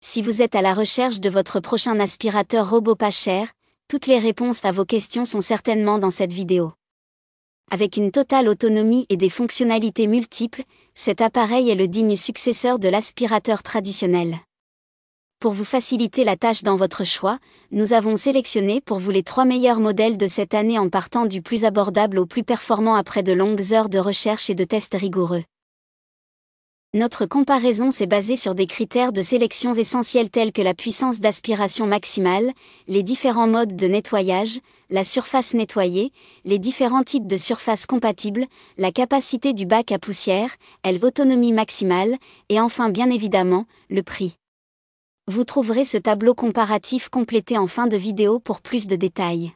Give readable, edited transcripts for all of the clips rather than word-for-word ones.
Si vous êtes à la recherche de votre prochain aspirateur robot pas cher, toutes les réponses à vos questions sont certainement dans cette vidéo. Avec une totale autonomie et des fonctionnalités multiples, cet appareil est le digne successeur de l'aspirateur traditionnel. Pour vous faciliter la tâche dans votre choix, nous avons sélectionné pour vous les 3 meilleurs modèles de cette année en partant du plus abordable au plus performant après de longues heures de recherche et de tests rigoureux. Notre comparaison s'est basée sur des critères de sélection essentiels tels que la puissance d'aspiration maximale, les différents modes de nettoyage, la surface nettoyée, les différents types de surfaces compatibles, la capacité du bac à poussière, l'autonomie maximale, et enfin bien évidemment, le prix. Vous trouverez ce tableau comparatif complété en fin de vidéo pour plus de détails.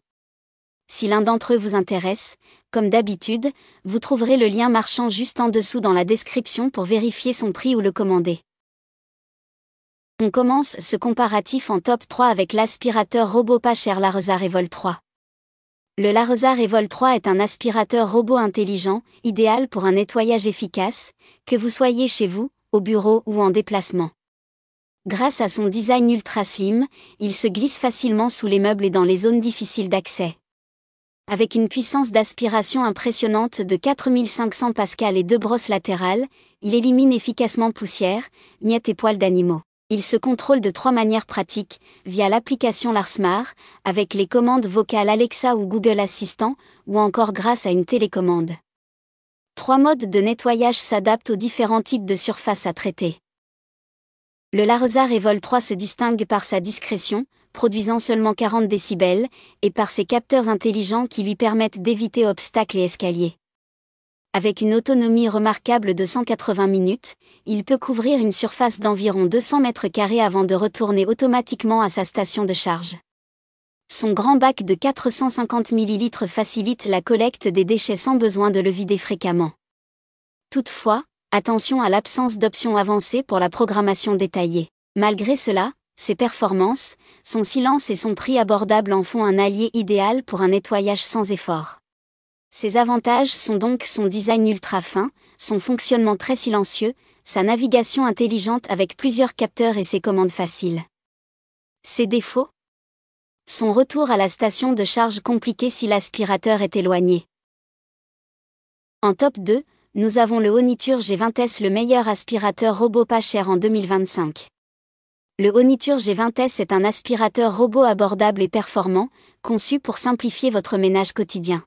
Si l'un d'entre eux vous intéresse, comme d'habitude, vous trouverez le lien marchand juste en dessous dans la description pour vérifier son prix ou le commander. On commence ce comparatif en top 3 avec l'aspirateur robot pas cher Lareza Revol 3. Le Lareza Revol 3 est un aspirateur robot intelligent, idéal pour un nettoyage efficace, que vous soyez chez vous, au bureau ou en déplacement. Grâce à son design ultra slim, il se glisse facilement sous les meubles et dans les zones difficiles d'accès. Avec une puissance d'aspiration impressionnante de 4500 pascal et 2 brosses latérales, il élimine efficacement poussière, miettes et poils d'animaux. Il se contrôle de 3 manières pratiques, via l'application Larsmart, avec les commandes vocales Alexa ou Google Assistant, ou encore grâce à une télécommande. 3 modes de nettoyage s'adaptent aux différents types de surfaces à traiter. Le Lareza Revol 3 se distingue par sa discrétion, produisant seulement 40 décibels, et par ses capteurs intelligents qui lui permettent d'éviter obstacles et escaliers. Avec une autonomie remarquable de 180 minutes, il peut couvrir une surface d'environ 200 mètres carrés avant de retourner automatiquement à sa station de charge. Son grand bac de 450 ml facilite la collecte des déchets sans besoin de le vider fréquemment. Toutefois, attention à l'absence d'options avancées pour la programmation détaillée. Malgré cela, ses performances, son silence et son prix abordable en font un allié idéal pour un nettoyage sans effort. Ses avantages sont donc son design ultra fin, son fonctionnement très silencieux, sa navigation intelligente avec plusieurs capteurs et ses commandes faciles. Ses défauts ? Son retour à la station de charge compliqué si l'aspirateur est éloigné. En top 2, nous avons le Onitur G20S, le meilleur aspirateur robot pas cher en 2025. Le Onitur G20S est un aspirateur robot abordable et performant, conçu pour simplifier votre ménage quotidien.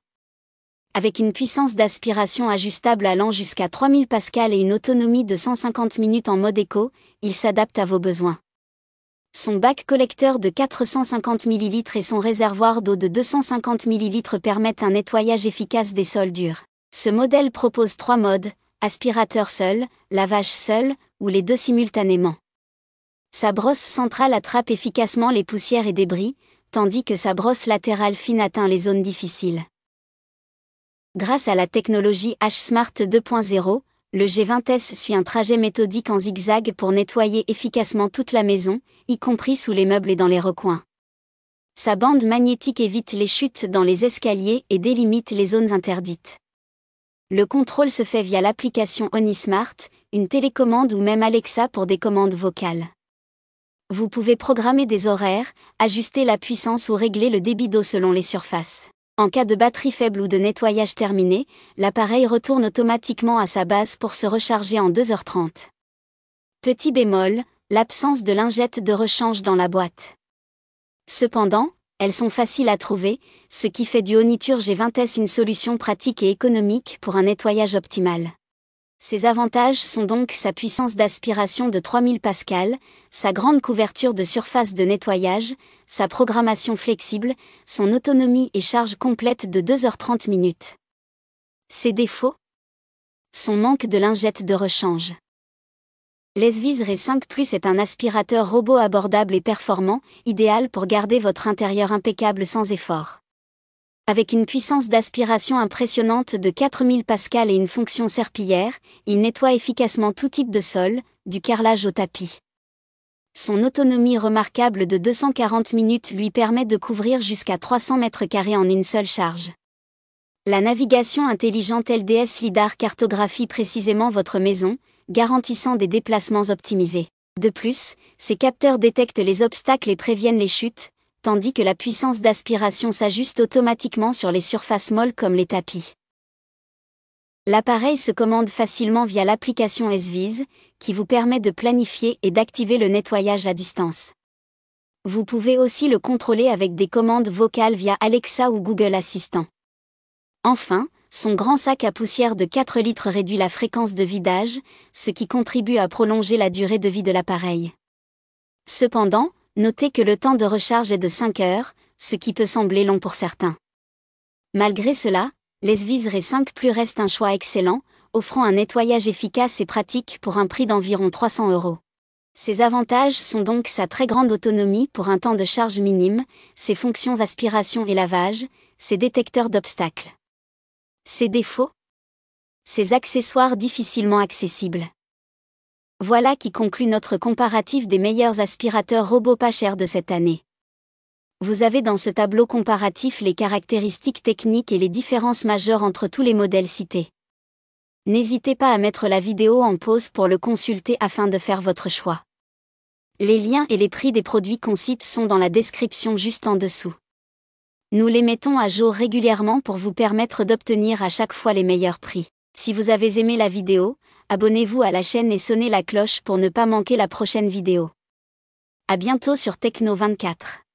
Avec une puissance d'aspiration ajustable allant jusqu'à 3000 pascal et une autonomie de 150 minutes en mode éco, il s'adapte à vos besoins. Son bac collecteur de 450 ml et son réservoir d'eau de 250 ml permettent un nettoyage efficace des sols durs. Ce modèle propose 3 modes, aspirateur seul, lavage seul, ou les deux simultanément. Sa brosse centrale attrape efficacement les poussières et débris, tandis que sa brosse latérale fine atteint les zones difficiles. Grâce à la technologie H-Smart 2.0, le G20S suit un trajet méthodique en zigzag pour nettoyer efficacement toute la maison, y compris sous les meubles et dans les recoins. Sa bande magnétique évite les chutes dans les escaliers et délimite les zones interdites. Le contrôle se fait via l'application OniSmart, une télécommande ou même Alexa pour des commandes vocales. Vous pouvez programmer des horaires, ajuster la puissance ou régler le débit d'eau selon les surfaces. En cas de batterie faible ou de nettoyage terminé, l'appareil retourne automatiquement à sa base pour se recharger en 2h30. Petit bémol, l'absence de lingettes de rechange dans la boîte. Cependant, elles sont faciles à trouver, ce qui fait du Onitur G20S une solution pratique et économique pour un nettoyage optimal. Ses avantages sont donc sa puissance d'aspiration de 3000 pascal, sa grande couverture de surface de nettoyage, sa programmation flexible, son autonomie et charge complète de 2h30 minutes. Ses défauts ? Son manque de lingettes de rechange. L'Esvise Re5 Plus est un aspirateur robot abordable et performant, idéal pour garder votre intérieur impeccable sans effort. Avec une puissance d'aspiration impressionnante de 4000 pascal et une fonction serpillière, il nettoie efficacement tout type de sol, du carrelage au tapis. Son autonomie remarquable de 240 minutes lui permet de couvrir jusqu'à 300 mètres carrés en une seule charge. La navigation intelligente LDS LiDAR cartographie précisément votre maison, garantissant des déplacements optimisés. De plus, ces capteurs détectent les obstacles et préviennent les chutes, tandis que la puissance d'aspiration s'ajuste automatiquement sur les surfaces molles comme les tapis. L'appareil se commande facilement via l'application S-Vis, qui vous permet de planifier et d'activer le nettoyage à distance. Vous pouvez aussi le contrôler avec des commandes vocales via Alexa ou Google Assistant. Enfin, son grand sac à poussière de 4 litres réduit la fréquence de vidage, ce qui contribue à prolonger la durée de vie de l'appareil. Cependant, notez que le temps de recharge est de 5 heures, ce qui peut sembler long pour certains. Malgré cela, l'S-Vis R5 Plus reste un choix excellent, offrant un nettoyage efficace et pratique pour un prix d'environ 300 €. Ses avantages sont donc sa très grande autonomie pour un temps de charge minime, ses fonctions aspiration et lavage, ses détecteurs d'obstacles. Ses défauts? Ses accessoires difficilement accessibles. Voilà qui conclut notre comparatif des meilleurs aspirateurs robots pas chers de cette année. Vous avez dans ce tableau comparatif les caractéristiques techniques et les différences majeures entre tous les modèles cités. N'hésitez pas à mettre la vidéo en pause pour le consulter afin de faire votre choix. Les liens et les prix des produits qu'on cite sont dans la description juste en dessous. Nous les mettons à jour régulièrement pour vous permettre d'obtenir à chaque fois les meilleurs prix. Si vous avez aimé la vidéo, abonnez-vous à la chaîne et sonnez la cloche pour ne pas manquer la prochaine vidéo. À bientôt sur Techno 24.